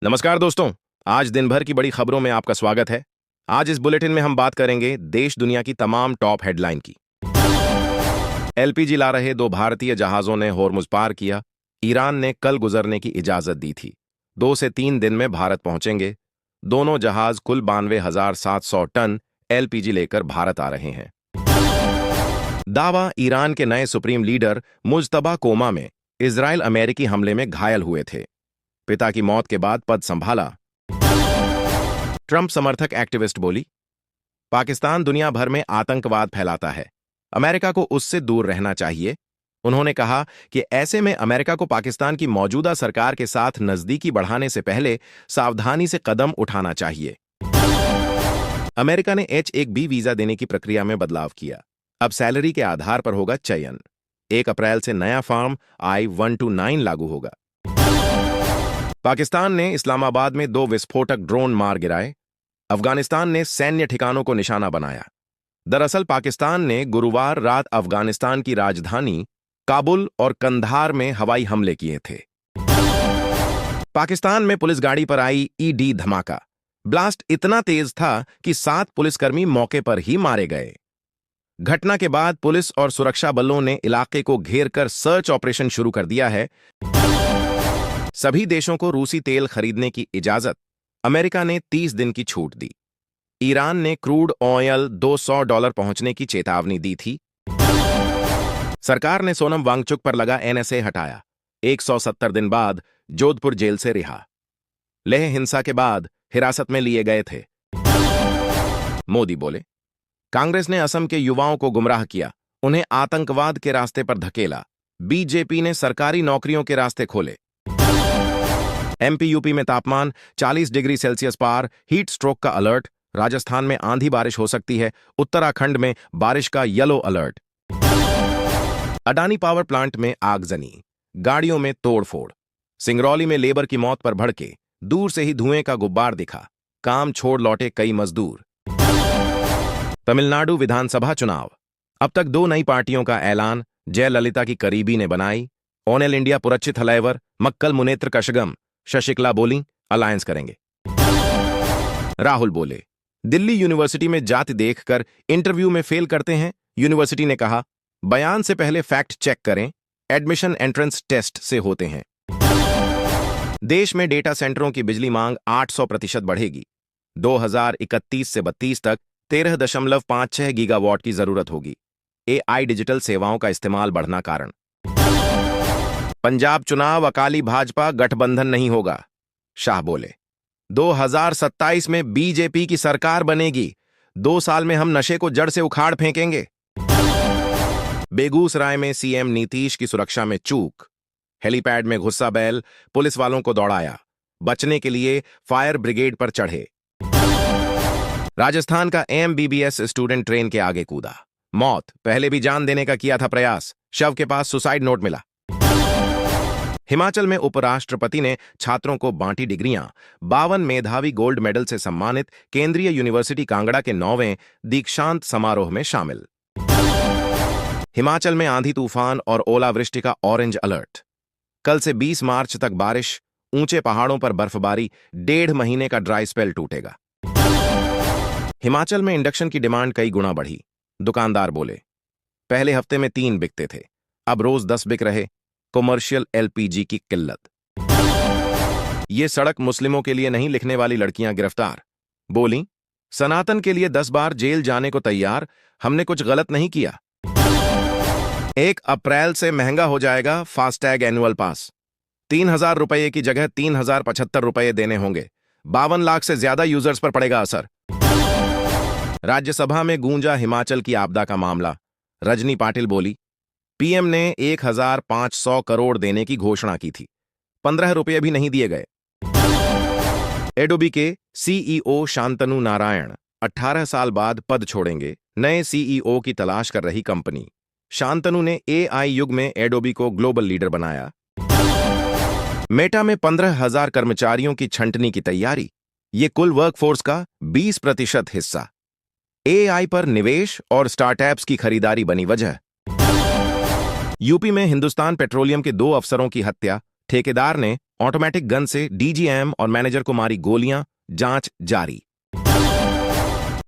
नमस्कार दोस्तों। आज दिन भर की बड़ी खबरों में आपका स्वागत है। आज इस बुलेटिन में हम बात करेंगे देश दुनिया की तमाम टॉप हेडलाइन की। एलपीजी ला रहे 2 भारतीय जहाजों ने होर्मुज पार किया। ईरान ने कल गुजरने की इजाजत दी थी। 2 से 3 दिन में भारत पहुंचेंगे। दोनों जहाज कुल 92,700 टन एलपीजी लेकर भारत आ रहे हैं। दावा, ईरान के नए सुप्रीम लीडर मुज्तबा कोमा में इजराइल अमेरिकी हमले में घायल हुए थे। पिता की मौत के बाद पद संभाला। ट्रंप समर्थक एक्टिविस्ट बोली, पाकिस्तान दुनिया भर में आतंकवाद फैलाता है, अमेरिका को उससे दूर रहना चाहिए। उन्होंने कहा कि ऐसे में अमेरिका को पाकिस्तान की मौजूदा सरकार के साथ नजदीकी बढ़ाने से पहले सावधानी से कदम उठाना चाहिए। अमेरिका ने H-1B वीजा देने की प्रक्रिया में बदलाव किया। अब सैलरी के आधार पर होगा चयन। 1 अप्रैल से नया फॉर्म I-129 लागू होगा। पाकिस्तान ने इस्लामाबाद में 2 विस्फोटक ड्रोन मार गिराए। अफगानिस्तान ने सैन्य ठिकानों को निशाना बनाया। दरअसल पाकिस्तान ने गुरुवार रात अफगानिस्तान की राजधानी काबुल और कंधार में हवाई हमले किए थे। पाकिस्तान में पुलिस गाड़ी पर आई ईडी धमाका। ब्लास्ट इतना तेज था कि 7 पुलिसकर्मी मौके पर ही मारे गए। घटना के बाद पुलिस और सुरक्षा बलों ने इलाके को घेर कर सर्च ऑपरेशन शुरू कर दिया है। सभी देशों को रूसी तेल खरीदने की इजाजत। अमेरिका ने 30 दिन की छूट दी। ईरान ने क्रूड ऑयल $200 पहुंचने की चेतावनी दी थी। सरकार ने सोनम वांगचुक पर लगा NSA हटाया। 170 दिन बाद जोधपुर जेल से रिहा। लेह हिंसा के बाद हिरासत में लिए गए थे। मोदी बोले, कांग्रेस ने असम के युवाओं को गुमराह किया, उन्हें आतंकवाद के रास्ते पर धकेला। बीजेपी ने सरकारी नौकरियों के रास्ते खोले। MP-UP में तापमान 40 डिग्री सेल्सियस पार, हीट स्ट्रोक का अलर्ट। राजस्थान में आंधी बारिश हो सकती है। उत्तराखंड में बारिश का yellow alert. Adani power plant में आगजनी, गाड़ियों में तोड़फोड़। सिंगरौली में लेबर की मौत पर भड़के, दूर से ही धुएं का गुब्बार दिखा। काम छोड़ लौटे कई मजदूर। तमिलनाडु विधानसभा चुनाव, अब तक 2 नई पार्टियों का ऐलान। जयललिता की करीबी ने बनाई। ऑल इंडिया पुरच्छी थलैवर, मक्कल मुनेत्र कशगम। शशिकला बोली, अलायंस करेंगे। राहुल बोले, दिल्ली यूनिवर्सिटी में जाति देखकर इंटरव्यू में फेल करते हैं। यूनिवर्सिटी ने कहा, बयान से पहले फैक्ट चेक करें, एडमिशन एंट्रेंस टेस्ट से होते हैं। देश में डेटा सेंटरों की बिजली मांग 800% बढ़ेगी। 2031 से 32 तक 13.56 गीगावाट की जरूरत होगी। AI डिजिटल सेवाओं का इस्तेमाल बढ़ना कारण। पंजाब चुनाव, अकाली भाजपा गठबंधन नहीं होगा। शाह बोले, 2027 में बीजेपी की सरकार बनेगी। 2 साल में हम नशे को जड़ से उखाड़ फेंकेंगे। बेगूसराय में CM नीतीश की सुरक्षा में चूक। हेलीपैड में घुसा बैल, पुलिस वालों को दौड़ाया। बचने के लिए फायर ब्रिगेड पर चढ़े। राजस्थान का MBBS स्टूडेंट ट्रेन के आगे कूदा, मौत। पहले भी जान देने का किया था प्रयास, शव के पास सुसाइड नोट मिला। हिमाचल में उपराष्ट्रपति ने छात्रों को बांटी डिग्रियां। 52 मेधावी गोल्ड मेडल से सम्मानित। केंद्रीय यूनिवर्सिटी कांगड़ा के 9वें दीक्षांत समारोह में शामिल। हिमाचल में आंधी तूफान और ओलावृष्टि का ऑरेंज अलर्ट। कल से 20 मार्च तक बारिश, ऊंचे पहाड़ों पर बर्फबारी। 1.5 महीने का ड्राई स्पेल टूटेगा। हिमाचल में इंडक्शन की डिमांड कई गुना बढ़ी। दुकानदार बोले, पहले हफ्ते में 3 बिकते थे, अब रोज 10 बिक रहे। कमर्शियल LPG की किल्लत। ये सड़क मुस्लिमों के लिए नहीं लिखने वाली लड़कियां गिरफ्तार। बोली, सनातन के लिए 10 बार जेल जाने को तैयार, हमने कुछ गलत नहीं किया। 1 अप्रैल से महंगा हो जाएगा फास्टैग एनुअल पास। 3,000 रुपये की जगह 3,075 रुपये देने होंगे। 52 लाख से ज्यादा यूजर्स पर पड़ेगा असर। राज्यसभा में गूंजा हिमाचल की आपदा का मामला। रजनी पाटिल बोली, PM ने 1,500 करोड़ देने की घोषणा की थी, 15 रुपये भी नहीं दिए गए। एडोबी के CEO शांतनु नारायण 18 साल बाद पद छोड़ेंगे। नए CEO की तलाश कर रही कंपनी। शांतनु ने AI युग में एडोबी को ग्लोबल लीडर बनाया। मेटा में 15,000 कर्मचारियों की छंटनी की तैयारी। ये कुल वर्कफोर्स का 20% हिस्सा। AI पर निवेश और स्टार्टअप्स की खरीदारी बनी वजह। यूपी में हिंदुस्तान पेट्रोलियम के 2 अफसरों की हत्या। ठेकेदार ने ऑटोमेटिक गन से डीजीएम और मैनेजर को मारी गोलियां, जांच जारी।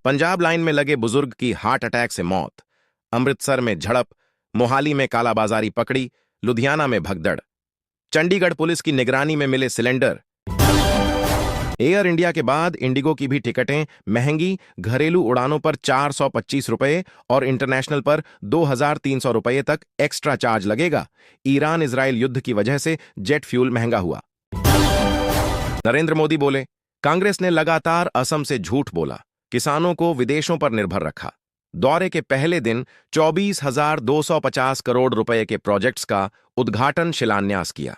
पंजाब लाइन में लगे बुजुर्ग की हार्ट अटैक से मौत। अमृतसर में झड़प, मोहाली में कालाबाजारी पकड़ी, लुधियाना में भगदड़। चंडीगढ़ पुलिस की निगरानी में मिले सिलेंडर। एयर इंडिया के बाद इंडिगो की भी टिकटें महंगी, घरेलू उड़ानों पर 425 रुपए और इंटरनेशनल पर 2300 रुपए तक एक्स्ट्रा चार्ज लगेगा। ईरान इजराइल युद्ध की वजह से जेट फ्यूल महंगा हुआ। नरेंद्र मोदी बोले, कांग्रेस ने लगातार असम से झूठ बोला, किसानों को विदेशों पर निर्भर रखा। दौरे के पहले दिन 24,250 करोड़ रुपए के प्रोजेक्ट्स का उद्घाटन शिलान्यास किया।